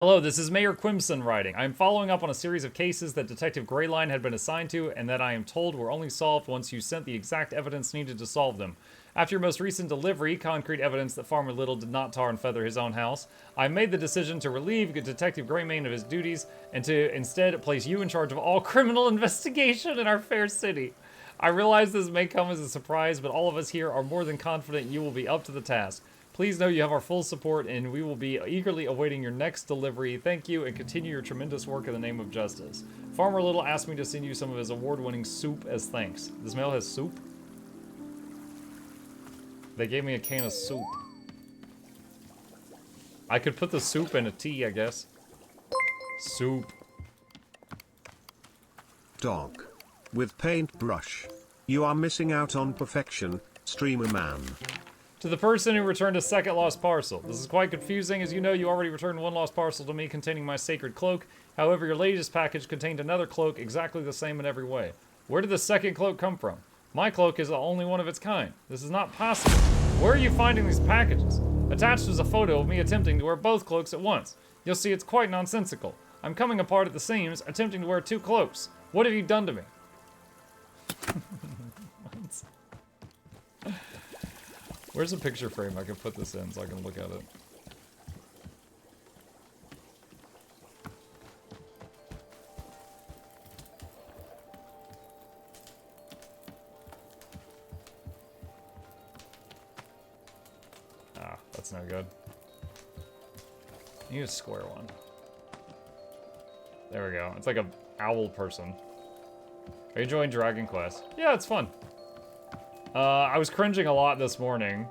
Hello, this is Mayor Quimson writing. I am following up on a series of cases that Detective Greyline had been assigned to, and that I am told were only solved once you sent the exact evidence needed to solve them. After your most recent delivery, concrete evidence that Farmer Little did not tar and feather his own house, I made the decision to relieve Detective Greymane of his duties, and to instead place you in charge of all criminal investigation in our fair city. I realize this may come as a surprise, but all of us here are more than confident you will be up to the task. Please know you have our full support, and we will be eagerly awaiting your next delivery. Thank you, and continue your tremendous work in the name of justice. Farmer Little asked me to send you some of his award-winning soup as thanks. This mail has soup? They gave me a can of soup. I could put the soup in a tea, I guess. Soup. Dog. With paintbrush. You are missing out on perfection, streamer man. To the person who returned a second lost parcel. This is quite confusing. As you know, you already returned one lost parcel to me containing my sacred cloak. However, your latest package contained another cloak exactly the same in every way. Where did the second cloak come from? My cloak is the only one of its kind. This is not possible. Where are you finding these packages? Attached is a photo of me attempting to wear both cloaks at once. You'll see it's quite nonsensical. I'm coming apart at the seams, attempting to wear two cloaks. What have you done to me? Where's a picture frame I can put this in so I can look at it? Ah, that's no good. I need a square one. There we go. It's like a owl person. Are you enjoying Dragon Quest? Yeah, it's fun. I was cringing a lot this morning.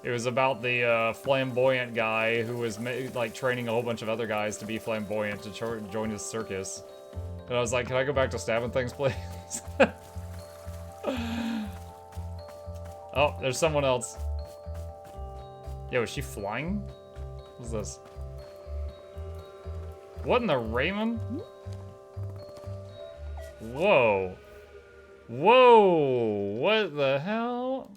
It was about the flamboyant guy who was like training a whole bunch of other guys to be flamboyant to join his circus. And I was like, can I go back to stabbing things, please? Oh, there's someone else. Yo, is she flying? What's this? What in the Raymond? Whoa. Whoa, what the hell?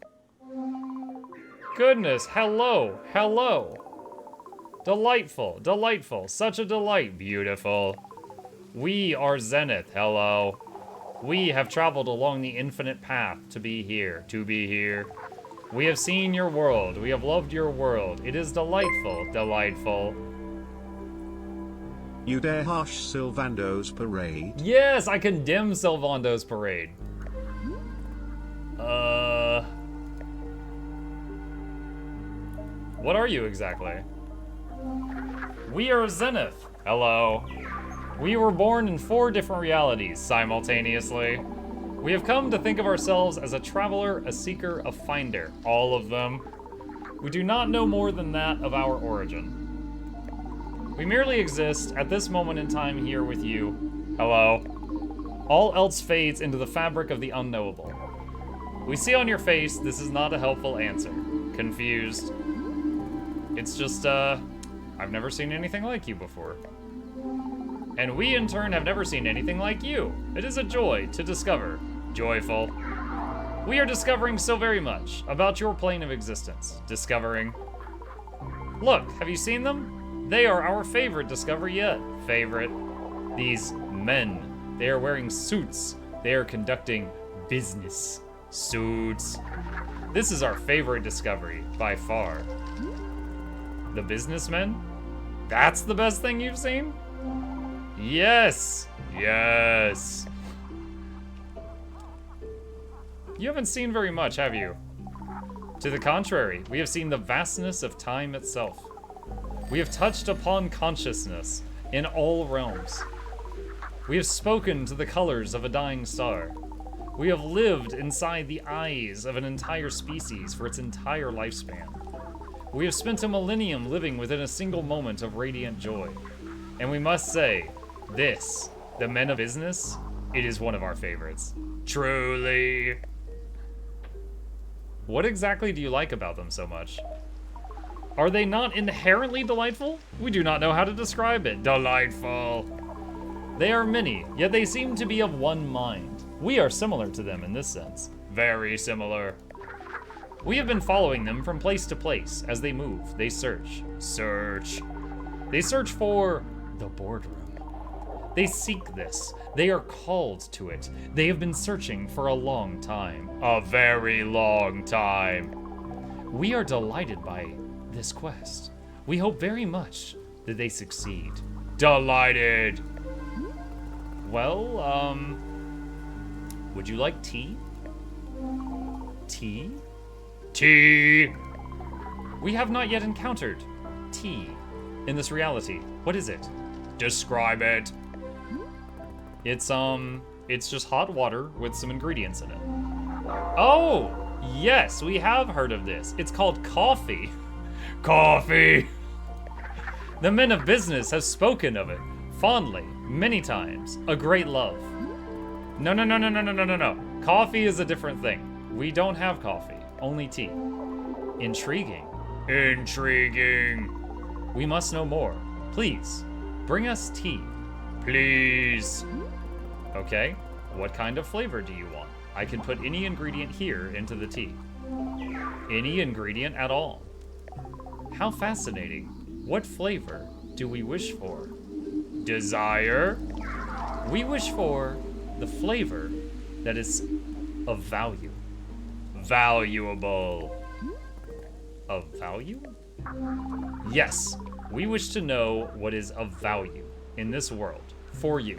Goodness, hello, hello. Delightful, delightful, such a delight, beautiful. We are Zenith, hello. We have traveled along the infinite path to be here, We have seen your world, we have loved your world. It is delightful, delightful. You dare hush Sylvando's parade? Yes, I condemn Sylvando's parade. What are you exactly? We are Zenith. Hello. We were born in 4 different realities simultaneously. We have come to think of ourselves as a traveler, a seeker, a finder. All of them. We do not know more than that of our origin. We merely exist at this moment in time here with you. Hello. All else fades into the fabric of the unknowable. We see on your face this is not a helpful answer. Confused. It's just, I've never seen anything like you before. And we, in turn, have never seen anything like you. It is a joy to discover. Joyful. We are discovering so very much about your plane of existence. Discovering. Look, have you seen them? They are our favorite discovery yet. Favorite. These men. They are wearing suits. They are conducting business. Suits. This is our favorite discovery, by far. The businessmen? That's the best thing you've seen? Yes! Yes! You haven't seen very much, have you? To the contrary, we have seen the vastness of time itself. We have touched upon consciousness in all realms. We have spoken to the colors of a dying star. We have lived inside the eyes of an entire species for its entire lifespan. We have spent a millennium living within a single moment of radiant joy. And we must say, this, the men of business, it is one of our favorites. Truly. What exactly do you like about them so much? Are they not inherently delightful? We do not know how to describe it. Delightful. They are many, yet they seem to be of one mind. We are similar to them in this sense. Very similar. We have been following them from place to place. As they move, they search. Search. They search for the boardroom. They seek this. They are called to it. They have been searching for a long time. A very long time. We are delighted by this quest. We hope very much that they succeed. Delighted. Well, would you like tea? Tea? Tea! We have not yet encountered tea in this reality. What is it? Describe it. It's just hot water with some ingredients in it. Oh, yes, we have heard of this. It's called coffee. Coffee! The men of business have spoken of it fondly, many times. A great love. No. Coffee is a different thing. We don't have coffee, only tea. Intriguing. Intriguing. We must know more. Please, bring us tea. Please. Okay, what kind of flavor do you want? I can put any ingredient here into the tea. Any ingredient at all. How fascinating. What flavor do we wish for? Desire. We wish for the flavor that is of value. Valuable. Of value? Yes, we wish to know what is of value in this world for you.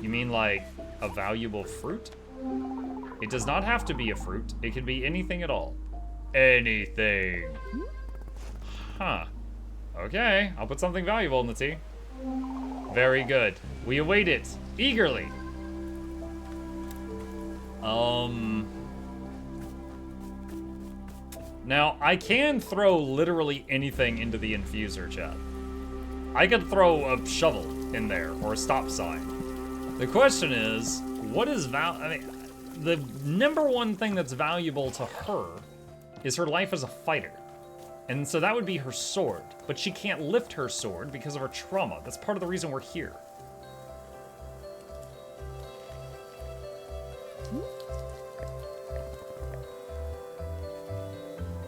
You mean like a valuable fruit? It does not have to be a fruit. It can be anything at all. Anything. Huh. Okay, I'll put something valuable in the tea. Very good. We await it eagerly. Now, I can throw literally anything into the infuser, chat. I could throw a shovel in there, or a stop sign. The question is, what is I mean, the number one thing that's valuable to her is her life as a fighter. And so that would be her sword. But she can't lift her sword because of her trauma. That's part of the reason we're here.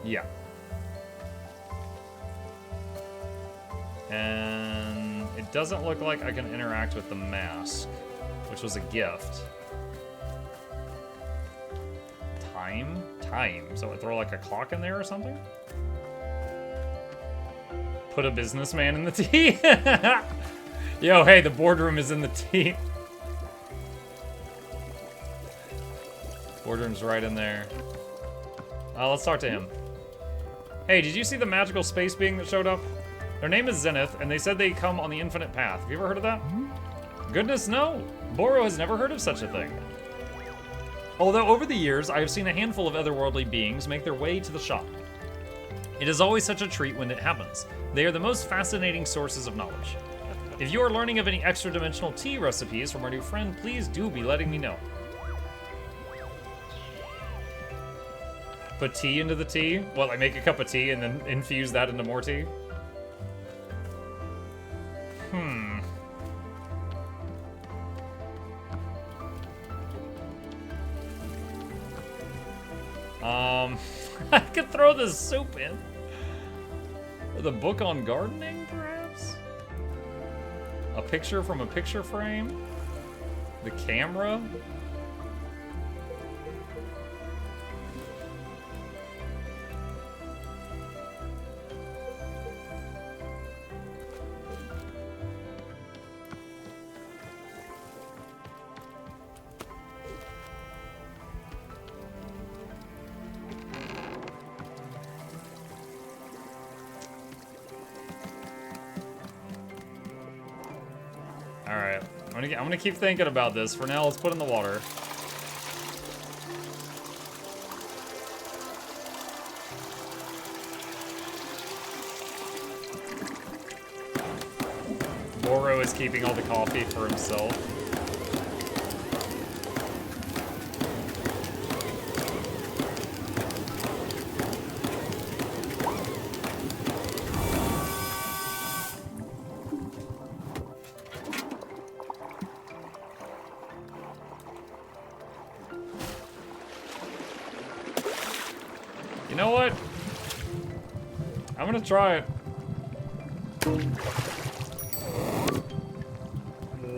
Yeah. And it doesn't look like I can interact with the mask, which was a gift. Time? Time. So I throw like a clock in there or something? Put a businessman in the tea? Yo, hey, the boardroom is in the tea. Boardroom's right in there. Let's talk to him. Hey, did you see the magical space being that showed up? Their name is Zenith, and they said they come on the infinite path. Have you ever heard of that? Goodness, no. Boro has never heard of such a thing. Although over the years, I have seen a handful of otherworldly beings make their way to the shop. It is always such a treat when it happens. They are the most fascinating sources of knowledge. If you are learning of any extra-dimensional tea recipes from our new friend, please do be letting me know. Put tea into the tea? Well, I make a cup of tea and then infuse that into more tea? I could throw the soup in. The book on gardening, perhaps? A picture from a picture frame? The camera? Alright, I'm gonna keep thinking about this. For now, let's put it in the water. Boro is keeping all the coffee for himself. You know what? I'm gonna try it.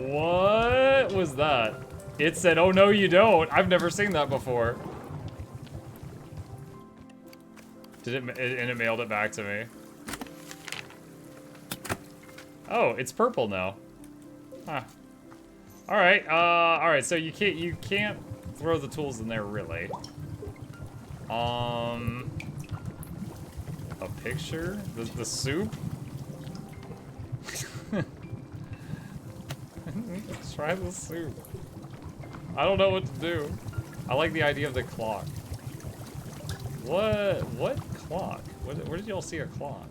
What was that? It said, oh no you don't. I've never seen that before. And it mailed it back to me. Oh, it's purple now. Huh. Alright, so you can't throw the tools in there really. A picture? The soup? Try the soup. I don't know what to do. I like the idea of the clock. What clock? Where did y'all see a clock?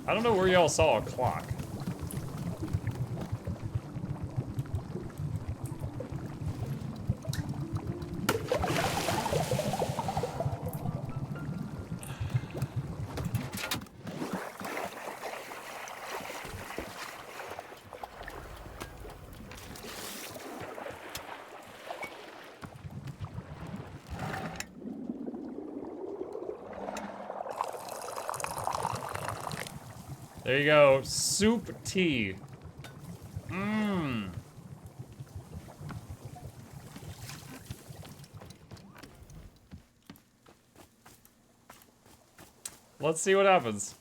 I don't know where y'all saw a clock. There you go, soup tea. Mmm. Let's see what happens.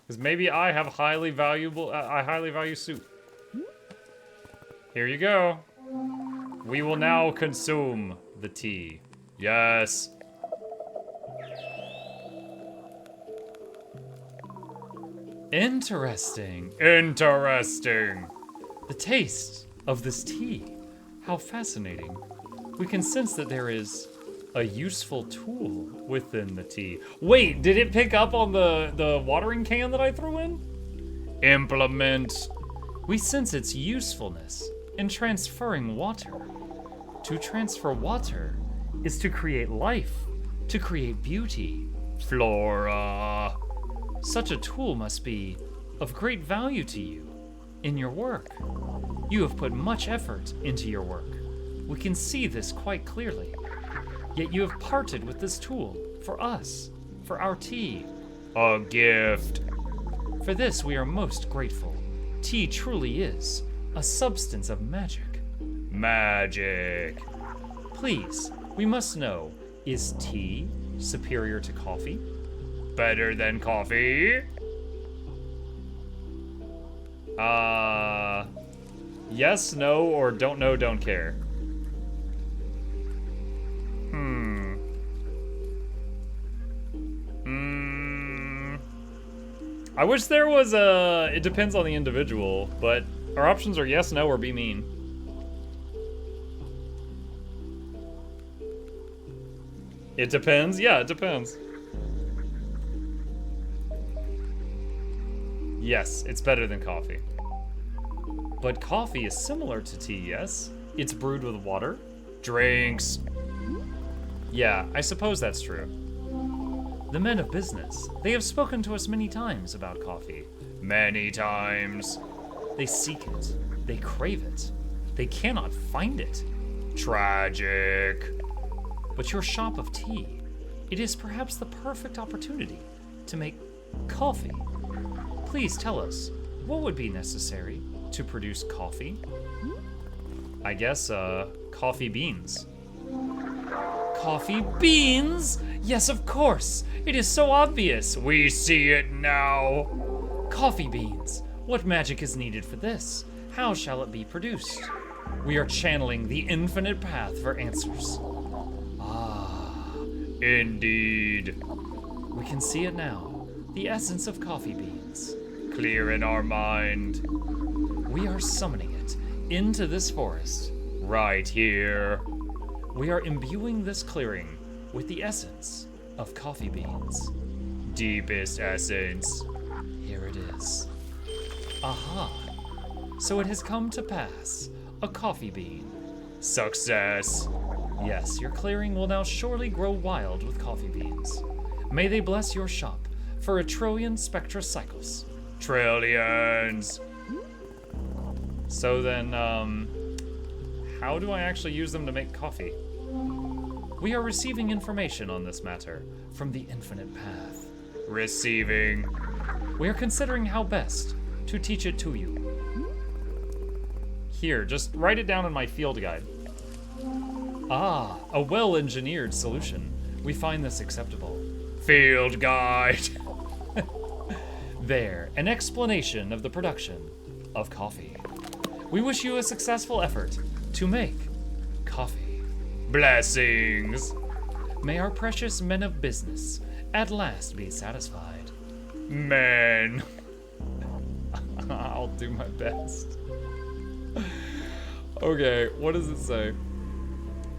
Because maybe I have highly valuable, I highly value soup. Here you go. We will now consume the tea. Yes. Interesting. Interesting. The taste of this tea. How fascinating. We can sense that there is a useful tool within the tea. Wait, did it pick up on the watering can that I threw in? Implement. We sense its usefulness in transferring water. To transfer water is to create life, to create beauty. Flora. Such a tool must be of great value to you in your work. You have put much effort into your work. We can see this quite clearly. Yet you have parted with this tool for us, for our tea. A gift. For this we are most grateful. Tea truly is a substance of magic. Magic. Please, we must know, is tea superior to coffee? Better than coffee? Yes, no, or don't know, don't care. I wish there was a, it depends on the individual, but our options are yes, no, or be mean. It depends? Yeah, it depends. Yes, it's better than coffee. But coffee is similar to tea, yes? It's brewed with water. Drinks. Yeah, I suppose that's true. The men of business, they have spoken to us many times about coffee. Many times. They seek it. They crave it. They cannot find it. Tragic. But your shop of tea, it is perhaps the perfect opportunity to make coffee. Please tell us, what would be necessary to produce coffee? I guess, coffee beans. Coffee beans? Yes, of course. It is so obvious. We see it now. Coffee beans. What magic is needed for this? How shall it be produced? We are channeling the infinite path for answers. Ah, indeed. We can see it now. The essence of coffee beans. Clear in our mind. We are summoning it into this forest. Right here. We are imbuing this clearing with the essence of coffee beans. Deepest essence. Here it is. Aha. So it has come to pass. A coffee bean. Success. Yes, your clearing will now surely grow wild with coffee beans. May they bless your shop for a trillion spectra cycles. Trillions! So then, how do I actually use them to make coffee? We are receiving information on this matter from the infinite path. Receiving. We are considering how best to teach it to you. Here, just write it down in my field guide. Ah, a well-engineered solution. We find this acceptable. Field guide. There, an explanation of the production of coffee. We wish you a successful effort to make coffee. Blessings. May our precious men of business at last be satisfied. Men. I'll do my best. Okay, what does it say?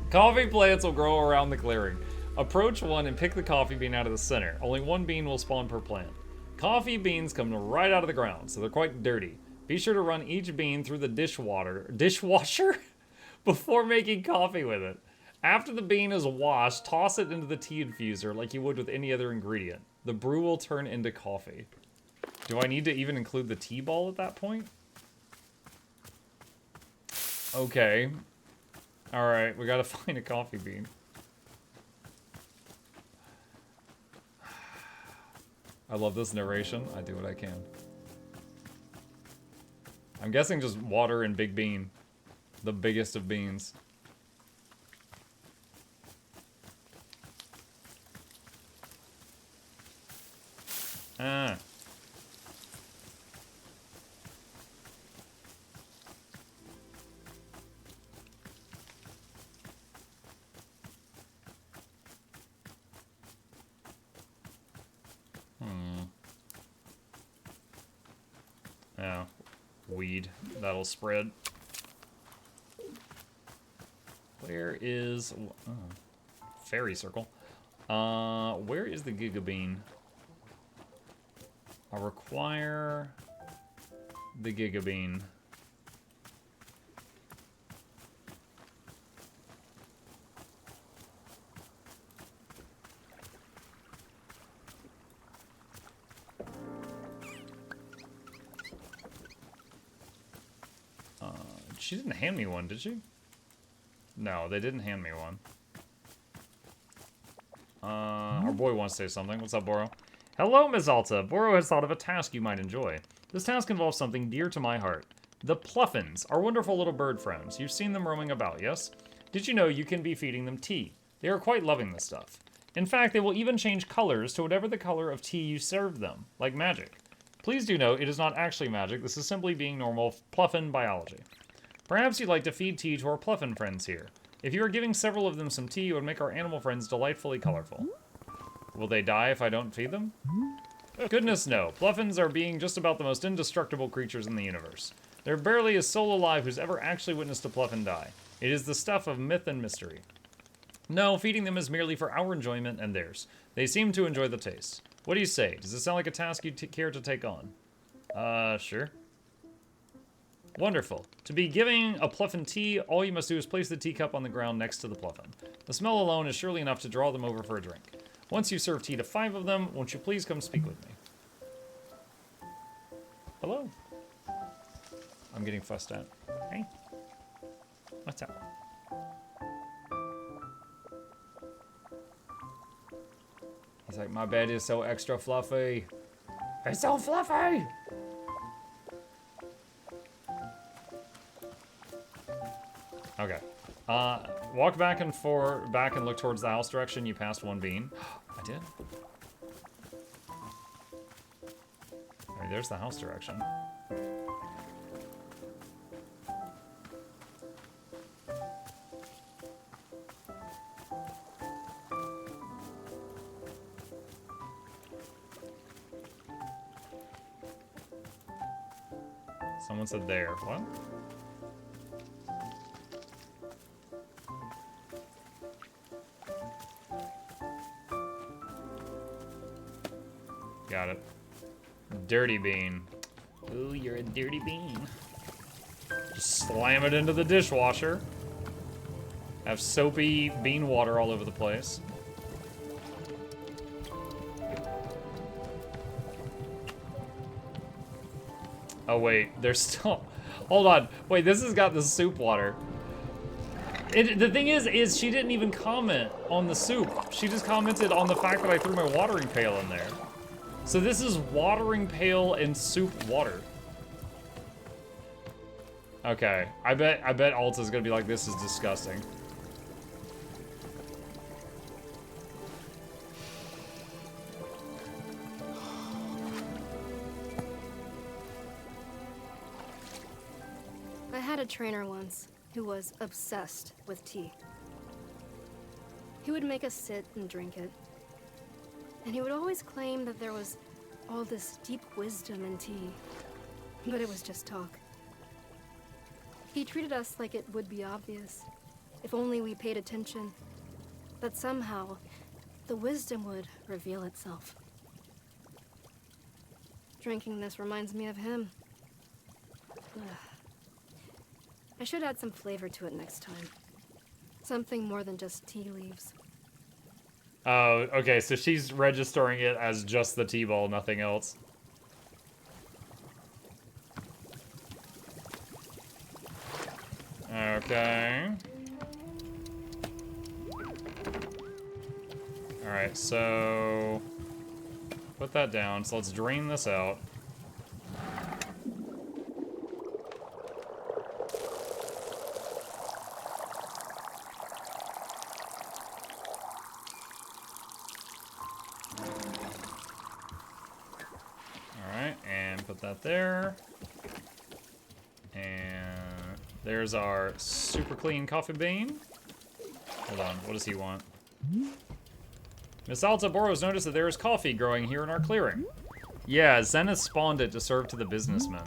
Coffee plants will grow around the clearing. Approach one and pick the coffee bean out of the center. Only one bean will spawn per plant. Coffee beans come right out of the ground, so they're quite dirty. Be sure to run each bean through the dishwasher before making coffee with it. After the bean is washed, toss it into the tea infuser like you would with any other ingredient. The brew will turn into coffee. Do I need to even include the tea ball at that point? Okay. Alright, we gotta find a coffee bean. I love this narration. I do what I can. I'm guessing just water and big bean. The biggest of beans. Ah. Yeah. Weed. That'll spread. Where is... fairy circle. Where is the Giga Bean? I'll require the Giga Bean. She didn't hand me one, did she? No, they didn't hand me one. Our boy wants to say something. What's up, Boro? Hello, Ms. Alta. Boro has thought of a task you might enjoy. This task involves something dear to my heart. The Pluffins are wonderful little bird friends. You've seen them roaming about, yes? Did you know you can be feeding them tea? They are quite loving this stuff. In fact, they will even change colors to whatever the color of tea you serve them, like magic. Please do note, it is not actually magic. This is simply being normal Pluffin biology. Perhaps you'd like to feed tea to our Pluffin friends here. If you are giving several of them some tea, it would make our animal friends delightfully colorful. Will they die if I don't feed them? Goodness no. Pluffins are being just about the most indestructible creatures in the universe. There barely a soul alive who's ever actually witnessed a Pluffin die. It is the stuff of myth and mystery. No, feeding them is merely for our enjoyment and theirs. They seem to enjoy the taste. What do you say? Does it sound like a task you'd care to take on? Sure. Wonderful. To be giving a Pluffin tea, all you must do is place the teacup on the ground next to the Pluffin. The smell alone is surely enough to draw them over for a drink. Once you serve tea to 5 of them, won't you please come speak with me? Hello? I'm getting fussed at. Hey? What's up? He's like, my bed is so extra fluffy. It's so fluffy! Okay. Walk back and look towards the house direction. You passed one bean. I did. Alright, there's the house direction. Someone said there. What? Got it. Dirty bean. Ooh, you're a dirty bean. Just slam it into the dishwasher. Have soapy bean water all over the place. Oh wait, there's still, hold on. Wait, this has got the soup water. The thing is she didn't even comment on the soup. She just commented on the fact that I threw my watering pail in there. So this is watering pail and soup water. Okay, I bet Alta's gonna be like, this is disgusting. I had a trainer once who was obsessed with tea. He would make us sit and drink it. And he would always claim that there was all this deep wisdom in tea. But it was just talk. He treated us like it would be obvious, if only we paid attention, that somehow the wisdom would reveal itself. Drinking this reminds me of him. Ugh. I should add some flavor to it next time. Something more than just tea leaves. Oh, okay, so she's registering it as just the tea ball, nothing else. Okay. Alright, so... put that down, so let's drain this out. Alright, and put that there. And there's our super clean coffee bean. Hold on, what does he want? Miss Alta Boros noticed that there is coffee growing here in our clearing. Yeah, Zenith spawned it to serve to the businessmen.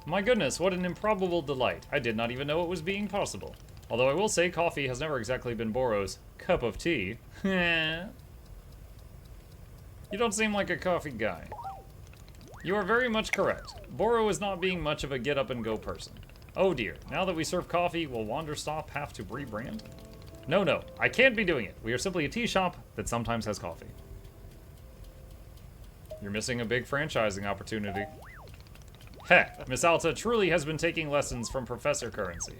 My goodness, what an improbable delight. I did not even know it was being possible. Although I will say coffee has never exactly been Boros' cup of tea. You don't seem like a coffee guy. You are very much correct. Boro is not being much of a get-up-and-go person. Oh dear, now that we serve coffee, will Wanderstop have to rebrand? No, I can't be doing it. We are simply a tea shop that sometimes has coffee. You're missing a big franchising opportunity. Heck, Miss Alta truly has been taking lessons from Professor Currency.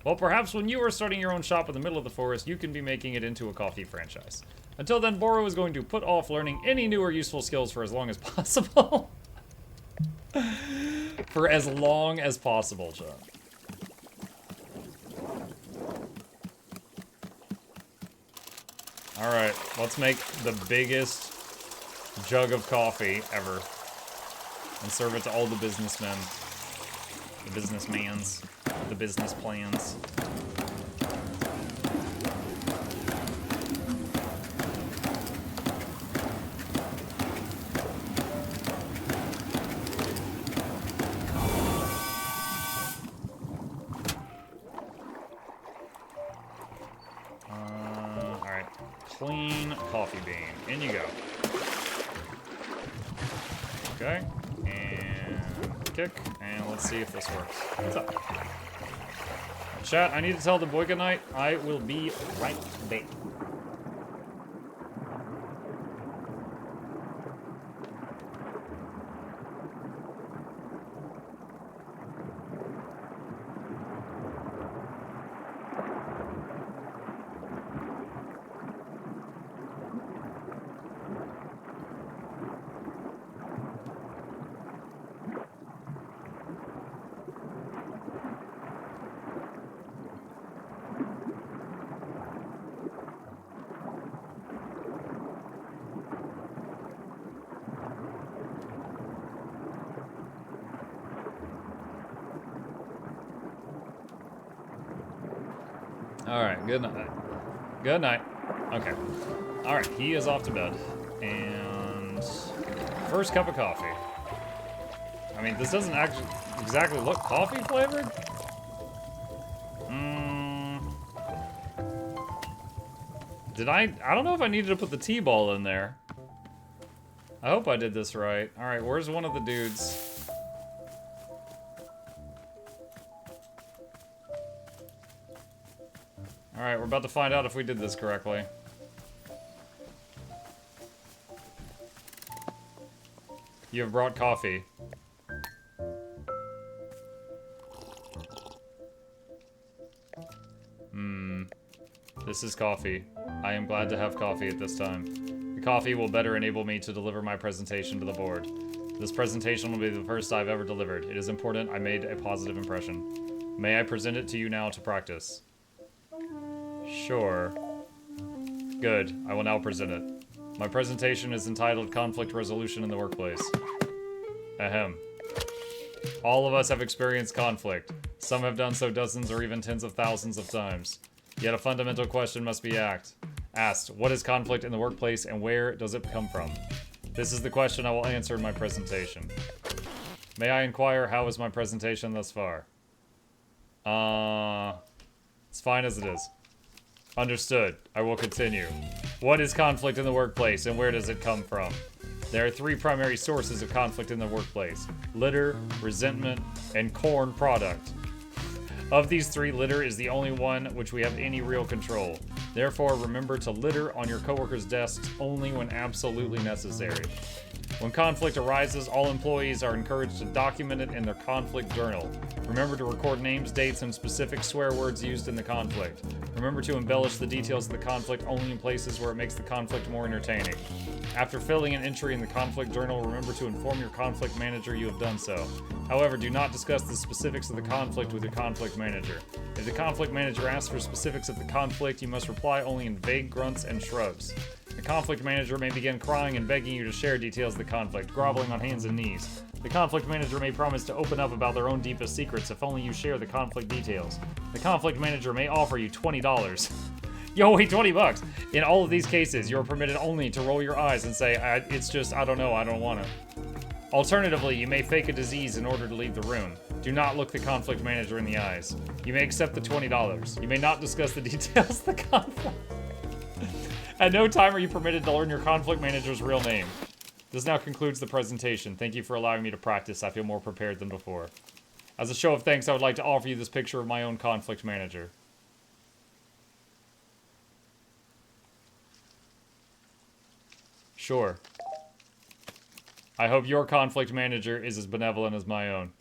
Well, perhaps when you are starting your own shop in the middle of the forest, you can be making it into a coffee franchise. Until then, Boro is going to put off learning any new or useful skills for as long as possible. For as long as possible, John. Alright, let's make the biggest jug of coffee ever. And serve it to all the businessmen. The businessmans. The business plans. Clean coffee bean. In you go. Okay. And kick. And let's see if this works. What's up? Chat, I need to tell the boy goodnight. I will be right back. Alright, good night. Good night. Okay. Alright, he is off to bed. And first cup of coffee. I mean, this doesn't actually exactly look coffee flavored. Did I don't know if I needed to put the T-ball in there. I hope I did this right. Alright, where's one of the dudes? Alright, we're about to find out if we did this correctly. You have brought coffee. This is coffee. I am glad to have coffee at this time. The coffee will better enable me to deliver my presentation to the board. This presentation will be the first I've ever delivered. It is important I made a positive impression. May I present it to you now to practice? Sure. Good. I will now present it. My presentation is entitled Conflict Resolution in the Workplace. Ahem. All of us have experienced conflict. Some have done so dozens or even tens of thousands of times. Yet a fundamental question must be asked. What is conflict in the workplace and where does it come from? This is the question I will answer in my presentation. May I inquire how is my presentation thus far? It's fine as it is. Understood. I will continue. What is conflict in the workplace and where does it come from? There are three primary sources of conflict in the workplace: litter, resentment, and corn product. Of these three, litter is the only one which we have any real control. Therefore, remember to litter on your coworkers' desks only when absolutely necessary. When conflict arises, all employees are encouraged to document it in their conflict journal. Remember to record names, dates, and specific swear words used in the conflict. Remember to embellish the details of the conflict only in places where it makes the conflict more entertaining. After filling an entry in the conflict journal, remember to inform your conflict manager you have done so. However, do not discuss the specifics of the conflict with your conflict manager. If the conflict manager asks for specifics of the conflict, you must reply only in vague grunts and shrugs. The conflict manager may begin crying and begging you to share details of the conflict, groveling on hands and knees. The conflict manager may promise to open up about their own deepest secrets if only you share the conflict details. The conflict manager may offer you $20. Yo, wait, $20. In all of these cases, you are permitted only to roll your eyes and say, it's just, I don't know, I don't want to. Alternatively, you may fake a disease in order to leave the room. Do not look the conflict manager in the eyes. You may accept the $20. You may not discuss the details of the conflict. At no time are you permitted to learn your conflict manager's real name. This now concludes the presentation. Thank you for allowing me to practice. I feel more prepared than before. As a show of thanks, I would like to offer you this picture of my own conflict manager. Sure. I hope your conflict manager is as benevolent as my own.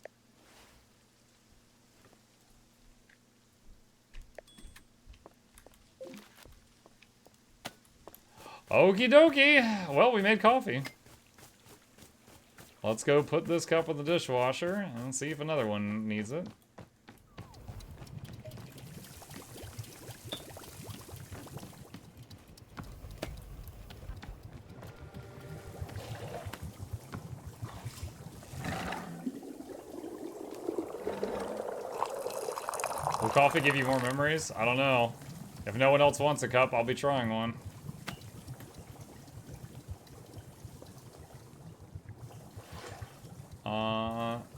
Okie dokie. Well, we made coffee. Let's go put this cup in the dishwasher and see if another one needs it. Will coffee give you more memories? I don't know. If no one else wants a cup, I'll be trying one.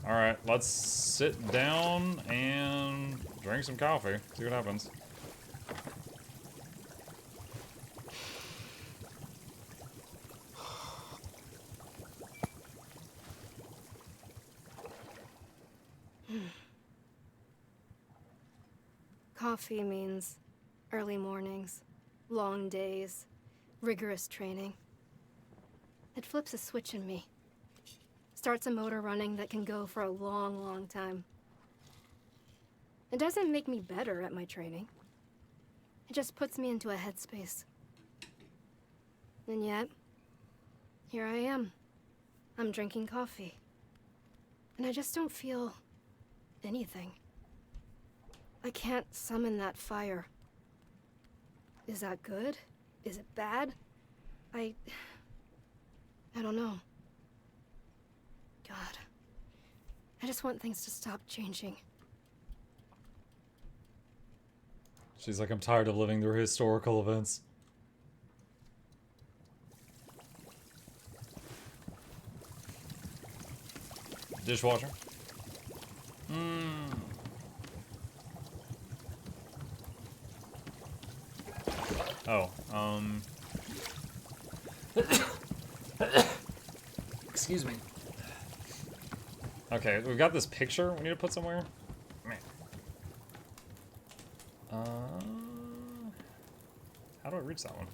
Alright, let's sit down and drink some coffee. See what happens. Coffee means early mornings, long days, rigorous training. It flips a switch in me. Starts a motor running that can go for a long, long time. It doesn't make me better at my training. It just puts me into a headspace. And yet, here I am. I'm drinking coffee. And I just don't feel anything. I can't summon that fire. Is that good? Is it bad? I don't know. God. I just want things to stop changing. She's like, I'm tired of living through historical events. Dishwasher? Oh, excuse me. Okay, we've got this picture we need to put somewhere. Man. How do I reach that one?